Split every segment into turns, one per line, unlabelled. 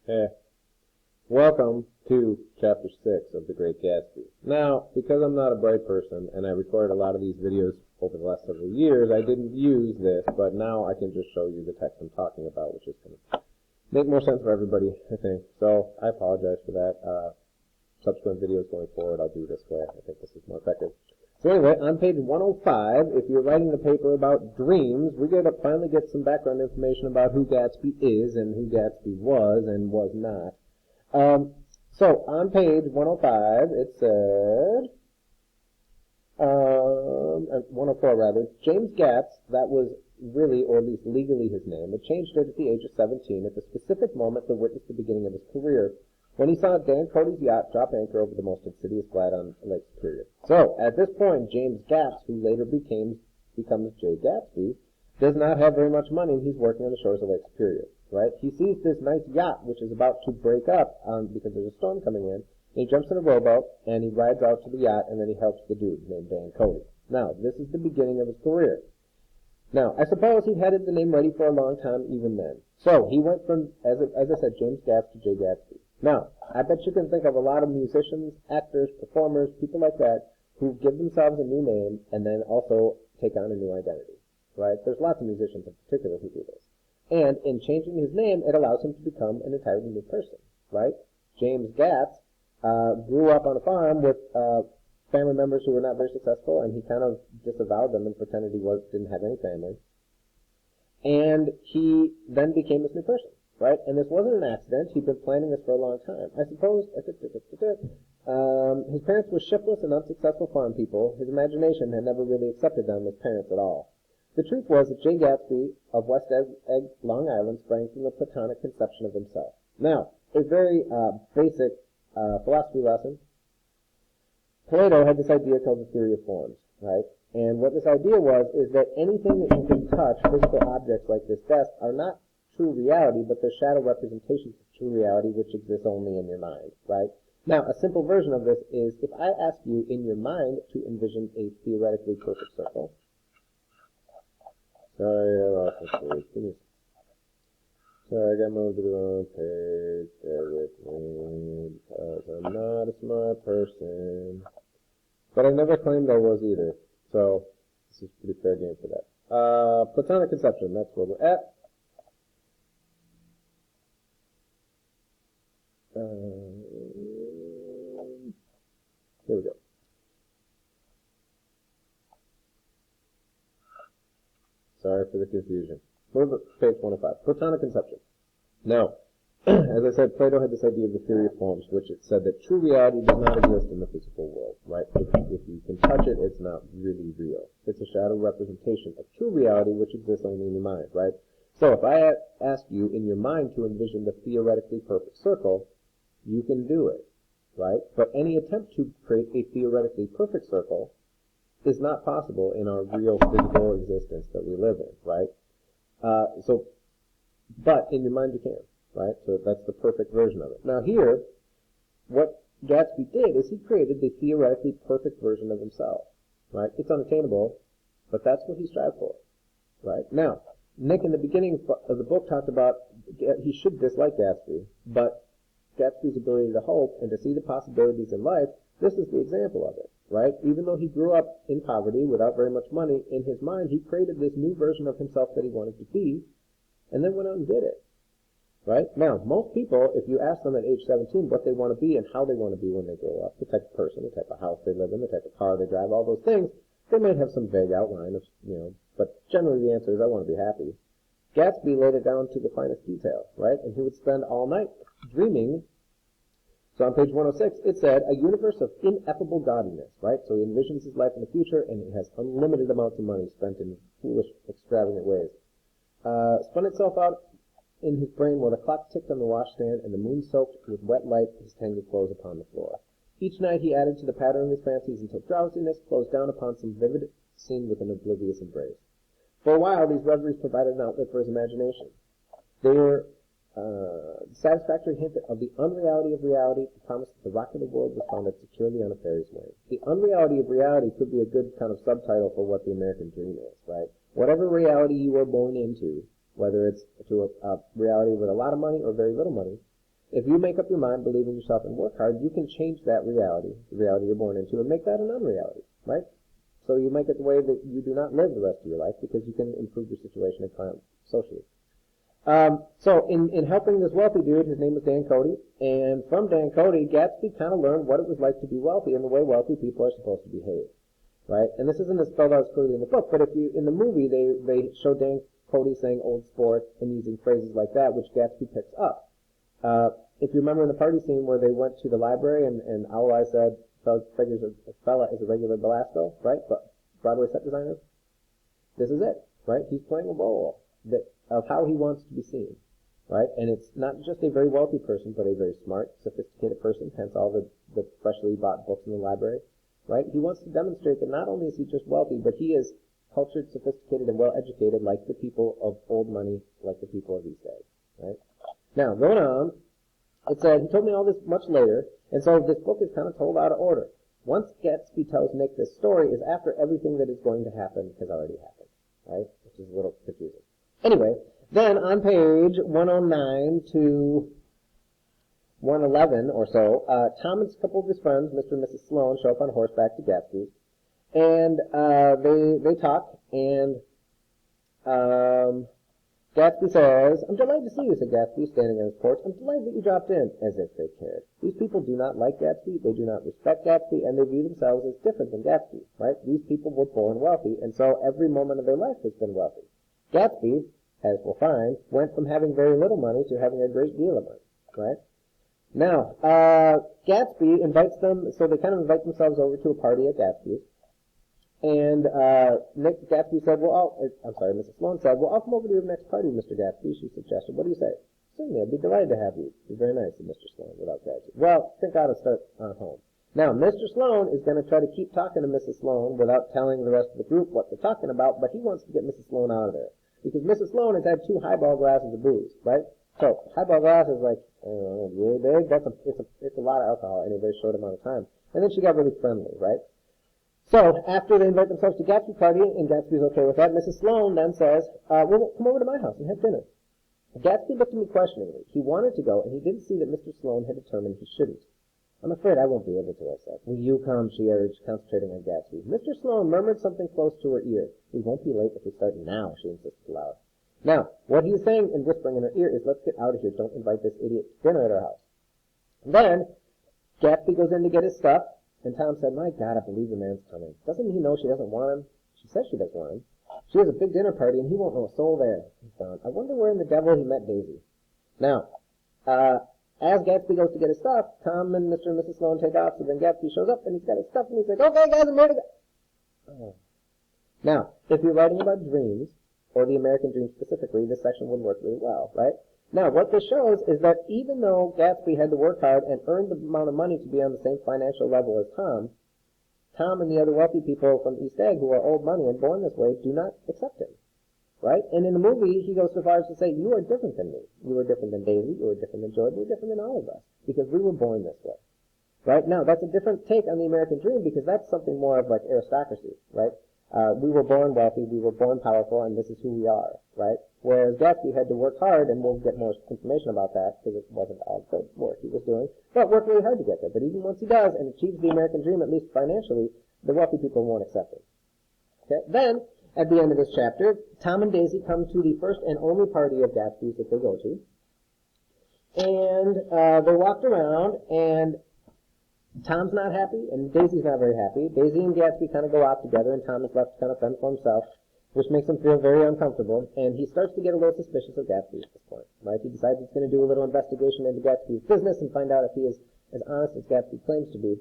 Hey, welcome to Chapter 6 of The Great Gatsby. Now, because I'm not a bright person and I recorded a lot of these videos over the last several years, I didn't use this, but now I can just show you the text I'm talking about, which is going to make more sense for everybody, I think. So, I apologize for that. Subsequent videos going forward, I'll do this way. I think this is more effective. So anyway, on page 105, if you're writing the paper about dreams, we're going to finally get some background information about who Gatsby is and who Gatsby was and was not. So on page 105, it said, 104 rather, James Gatz, that was really, or at least legally his name, had changed it at the age of 17 at the specific moment that witnessed the beginning of his career, when he saw Dan Cody's yacht drop anchor over the most insidious glide on Lake Superior. So, at this point, James Gatz, who later becomes J. Gatsby, does not have very much money, and he's working on the shores of Lake Superior, right? He sees this nice yacht, which is about to break up because there's a storm coming in, and he jumps in a rowboat, and he rides out to the yacht, and then he helps the dude named Dan Cody. Now, this is the beginning of his career. Now, I suppose he had the name ready for a long time even then. So, he went from, as I said, James Gatz to J. Gatsby. Now, I bet you can think of a lot of musicians, actors, performers, people like that, who give themselves a new name and then also take on a new identity, right? There's lots of musicians in particular who do this. And in changing his name, it allows him to become an entirely new person, right? James Gatz grew up on a farm with family members who were not very successful, and he kind of disavowed them and pretended he didn't have any family. And he then became this new person. Right? And this wasn't an accident. He'd been planning this for a long time. I suppose his parents were shiftless and unsuccessful farm people. His imagination had never really accepted them as parents at all. The truth was that J. Gatsby of West Egg, Long Island, sprang from the Platonic conception of himself. Now, a very basic philosophy lesson. Plato had this idea called the theory of forms, right? And what this idea was is that anything that you can touch, physical objects like this desk, are not true reality, but they're shadow representations of true reality which exists only in your mind, right? Now, a simple version of this is if I ask you in your mind to envision a theoretically perfect circle. Sorry, I lost my page. Sorry, I got moved to the wrong page. Bear with me, because I'm not a smart person. But I never claimed I was either, so this is a pretty fair game for that. Platonic conception, that's where we're at. Here we go. Sorry for the confusion. Page 105. Platonic conception. Now, as I said, Plato had this idea of the theory of forms, which it said that true reality does not exist in the physical world, right? If you can touch it, it's not really real. It's a shadow representation of true reality, which exists only in your mind, right? So if I ask you in your mind to envision the theoretically perfect circle, you can do it, right? But any attempt to create a theoretically perfect circle is not possible in our real physical existence that we live in, right? But in your mind you can, right? So that's the perfect version of it. Now here, what Gatsby did is he created the theoretically perfect version of himself, right? It's unattainable, but that's what he strived for, right? Now, Nick in the beginning of the book talked about he should dislike Gatsby, but Gatsby's ability to hope and to see the possibilities in life, this is the example of it, right? Even though he grew up in poverty without very much money, in his mind he created this new version of himself that he wanted to be, and then went out and did it, right? Now, most people, if you ask them at age 17 what they want to be and how they want to be when they grow up, the type of person, the type of house they live in, the type of car they drive, all those things, they might have some vague outline of, but generally the answer is I want to be happy. Gatsby laid it down to the finest detail, right? And he would spend all night dreaming. So on page 106, it said, a universe of ineffable godliness, right? So he envisions his life in the future, and it has unlimited amounts of money spent in foolish, extravagant ways. Spun itself out in his brain while the clock ticked on the washstand and the moon soaked with wet light his tangled clothes upon the floor. Each night he added to the pattern of his fancies until drowsiness closed down upon some vivid scene with an oblivious embrace. For a while, these reveries provided an outlet for his imagination. They were the satisfactory hint of the unreality of reality, the promise that the rock of the world was founded securely on a fairy's wing. The unreality of reality could be a good kind of subtitle for what the American dream is, right? Whatever reality you were born into, whether it's to a reality with a lot of money or very little money, If you make up your mind, believe in yourself, and work hard, you can change that reality, the reality you're born into, and make that an unreality, right? So you make it the way that you do not live the rest of your life because you can improve your situation and triumph socially. So in helping this wealthy dude, his name was Dan Cody, and from Dan Cody, Gatsby kind of learned what it was like to be wealthy and the way wealthy people are supposed to behave, right? And this isn't as spelled out as clearly in the book, but if you in the movie they show Dan Cody saying old sport and using phrases like that, which Gatsby picks up. If you remember in the party scene where they went to the library and Owl Eye said, figures a fella is a regular Belasco, right? But Broadway set designer. This is it, right? He's playing a role of how he wants to be seen, right? And it's not just a very wealthy person, but a very smart, sophisticated person, hence all the freshly bought books in the library, right? He wants to demonstrate that not only is he just wealthy, but he is cultured, sophisticated, and well-educated like the people of old money, like the people of these days, right? Now, going on, it said, he told me all this much later, and so this book is kind of told out of order. Once Gatsby tells Nick this story is after everything that is going to happen has already happened, right? Which is a little confusing. Anyway, then on page 109 to 111 or so, Tom and a couple of his friends, Mr. and Mrs. Sloan, show up on horseback to Gatsby's, and they talk, and Gatsby says, "I'm delighted to see you," said Gatsby, standing on his porch. "I'm delighted that you dropped in," as if they cared. These people do not like Gatsby, they do not respect Gatsby, and they view themselves as different than Gatsby, right? These people were born wealthy, and so every moment of their life has been wealthy. Gatsby, as we'll find, went from having very little money to having a great deal of money, right? Now, Gatsby invites them, so they kind of invite themselves over to a party at Gatsby's. And Gatsby said, Mrs. Sloan said, "Well, I'll come over to your next party, Mr. Gatsby," she suggested. "What do you say?" "Certainly, I'd be delighted to have you." "You're very nice," said Mr. Sloan without gratitude. "Well, I think I ought to start on home." Now, Mr. Sloan is going to try to keep talking to Mrs. Sloan without telling the rest of the group what they're talking about, but he wants to get Mrs. Sloan out of there. Because Mrs. Sloan has had 2 highball glasses of booze, right? So, highball glass is like, I don't know, really big. It's a lot of alcohol in a very short amount of time. And then she got really friendly, right? So, after they invite themselves to Gatsby's party, and Gatsby's okay with that, Mrs. Sloan then says, "Well, come over to my house and have dinner." Gatsby looked at me questioningly. He wanted to go, and he didn't see that Mr. Sloan had determined he shouldn't. "I'm afraid I won't be able to," I said. "Will you come?" she urged, concentrating on Gatsby. Mr. Sloan murmured something close to her ear. "We won't be late if we start now," she insisted aloud. Now, what he's saying and whispering in her ear is, "Let's get out of here. Don't invite this idiot to dinner at our house." And then, Gatsby goes in to get his stuff, and Tom said, "My God, I believe the man's coming. Doesn't he know she doesn't want him?" "She says she doesn't want him. She has a big dinner party, and he won't know a soul there." He's gone. "I wonder where in the devil he met Daisy." Now, as Gatsby goes to get his stuff, Tom and Mr. and Mrs. Sloan take off, so then Gatsby shows up, and he's got his stuff, and he's like, "Okay, guys, I'm ready to go." Oh. Now, if you're writing about dreams, or the American dream specifically, this section would work really well, right? Now, what this shows is that even though Gatsby had to work hard and earn the amount of money to be on the same financial level as Tom and the other wealthy people from East Egg who are old money and born this way do not accept him, right? And in the movie, he goes so far as to say, "You are different than me. You are different than Daisy. You are different than Jordan. You're different than all of us because we were born this way." Right? Now, that's a different take on the American dream because that's something more of like aristocracy, right? We were born wealthy, we were born powerful, and this is who we are, right? Whereas Gatsby had to work hard, and we'll get more information about that because it wasn't all good work he was doing, but worked really hard to get there. But even once he does and achieves the American dream, at least financially, the wealthy people won't accept him. Okay? Then, at the end of this chapter, Tom and Daisy come to the first and only party of Gatsby's that they go to, and they walked around, and Tom's not happy, and Daisy's not very happy. Daisy and Gatsby kind of go out together, and Tom is left to kind of fend for himself, which makes him feel very uncomfortable, and he starts to get a little suspicious of Gatsby at this point, right? He decides he's going to do a little investigation into Gatsby's business and find out if he is as honest as Gatsby claims to be.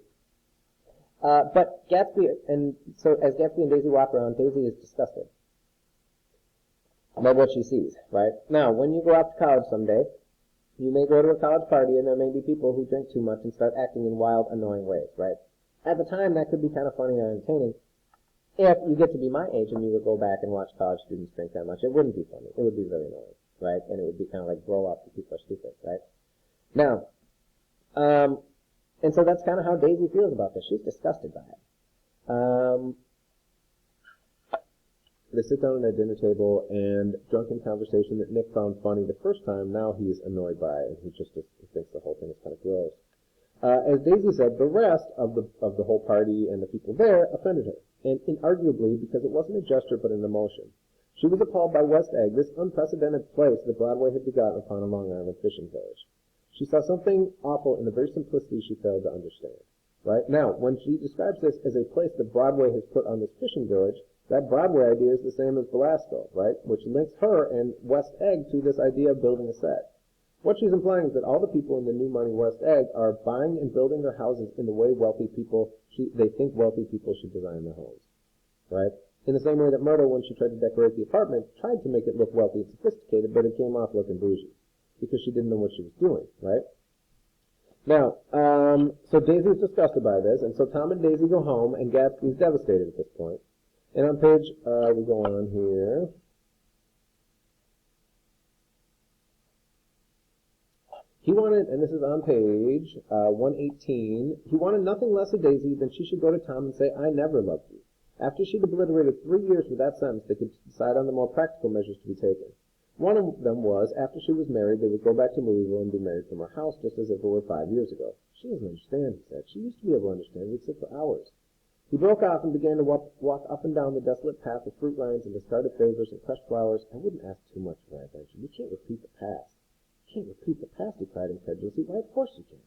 But Gatsby, and so as Gatsby and Daisy walk around, Daisy is disgusted by what she sees, right? Now, when you go off to college someday, you may go to a college party and there may be people who drink too much and start acting in wild, annoying ways, right? At the time, that could be kind of funny or entertaining. If you get to be my age and you would go back and watch college students drink that much, it wouldn't be funny. It would be very annoying, right? And it would be kind of like grow up, people are stupid, right? Now, and so that's kind of how Daisy feels about this. She's disgusted by it. they sit down at a dinner table, and drunken conversation that Nick found funny the first time, now he's annoyed by it, and he just thinks the whole thing is kind of gross. As Daisy said, the rest of the whole party and the people there offended her, and inarguably because it wasn't a gesture but an emotion. She was appalled by West Egg, this unprecedented place that Broadway had begotten upon a Long Island fishing village. She saw something awful in the very simplicity she failed to understand. Right? Now, when she describes this as a place that Broadway has put on this fishing village, that Broadway idea is the same as Belasco, right? Which links her and West Egg to this idea of building a set. What she's implying is that all the people in the new money West Egg are buying and building their houses in the way they think wealthy people should design their homes, right? In the same way that Myrtle, when she tried to decorate the apartment, tried to make it look wealthy and sophisticated, but it came off looking bougie because she didn't know what she was doing, right? Now, so Daisy's disgusted by this, and so Tom and Daisy go home, and Gatsby's devastated at this point. And on page, we go on here. He wanted, and this is on page 118, he wanted nothing less of Daisy than she should go to Tom and say, I never loved you. After she'd obliterated 3 years with that sentence, they could decide on the more practical measures to be taken. One of them was, after she was married, they would go back to Louisville and be married from her house, just as if it were 5 years ago. She doesn't understand, he said. She used to be able to understand. We'd sit for hours. He broke off and began to walk up and down the desolate path of fruit rinds and discarded favors and crushed flowers. I wouldn't ask too much for my attention. You can't repeat the past. You can't repeat the past, he cried incredulously. Why, of course you can.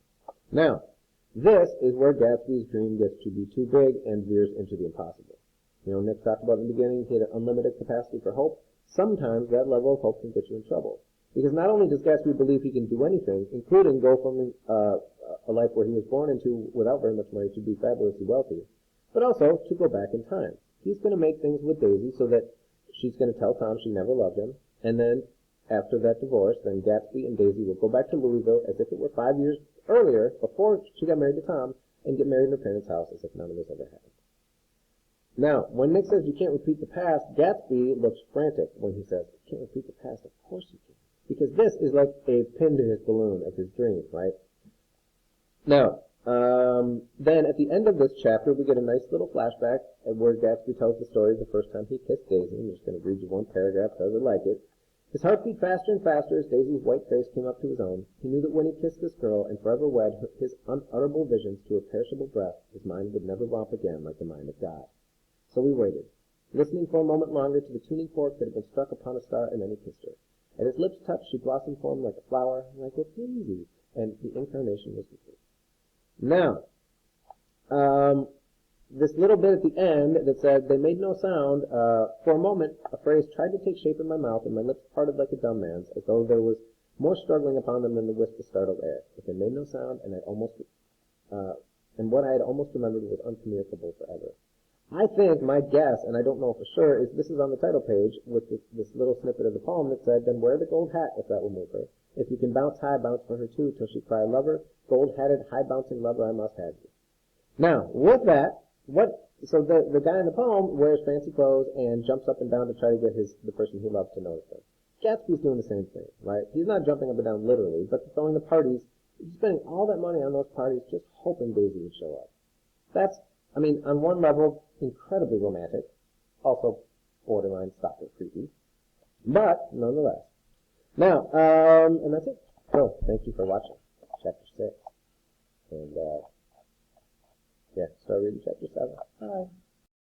Now, this is where Gatsby's dream gets to be too big and veers into the impossible. You know, Nick talked about in the beginning, he had an unlimited capacity for hope. Sometimes that level of hope can get you in trouble. Because not only does Gatsby believe he can do anything, including go from a life where he was born into without very much money to be fabulously wealthy, but also to go back in time. He's going to make things with Daisy so that she's going to tell Tom she never loved him, and then after that divorce, then Gatsby and Daisy will go back to Louisville as if it were 5 years earlier, before she got married to Tom, and get married in her parents' house as if none of this ever happened. Now, when Nick says you can't repeat the past, Gatsby looks frantic when he says, you can't repeat the past. Of course you can. Because this is like a pin to his balloon of his dream, right? Now, then at the end of this chapter, we get a nice little flashback where Gatsby tells the story of the first time he kissed Daisy. I'm just going to read you one paragraph because I like it. His heart beat faster and faster as Daisy's white face came up to his own. He knew that when he kissed this girl and forever wed his unutterable visions to her perishable breath, his mind would never romp again like the mind of God. So we waited, listening for a moment longer to the tuning fork that had been struck upon a star, and then he kissed her. At his lips' touch, she blossomed for him like a flower, like a daisy, and the incarnation was complete. Now, this little bit at the end that said, they made no sound, for a moment, a phrase tried to take shape in my mouth, and my lips parted like a dumb man's, as though there was more struggling upon them than the wisp of startled air. But they made no sound, and what I had almost remembered was uncommunicable forever. I think, my guess, and I don't know for sure, is this is on the title page with this little snippet of the poem that said, then wear the gold hat if that will move her. If you can bounce high, bounce for her too, till she cry, lover, gold-hatted, high-bouncing lover, I must have you. Now, with that, so the guy in the poem wears fancy clothes and jumps up and down to try to get the person he loves to notice him. Gatsby's doing the same thing, right? He's not jumping up and down literally, but throwing the parties, he's spending all that money on those parties just hoping Daisy would show up. That's, I mean, on one level, incredibly romantic, also borderline stalker creepy, but nonetheless. Now, and that's it. So, thank you for watching Chapter 6. And, yeah, start reading Chapter 7. Bye.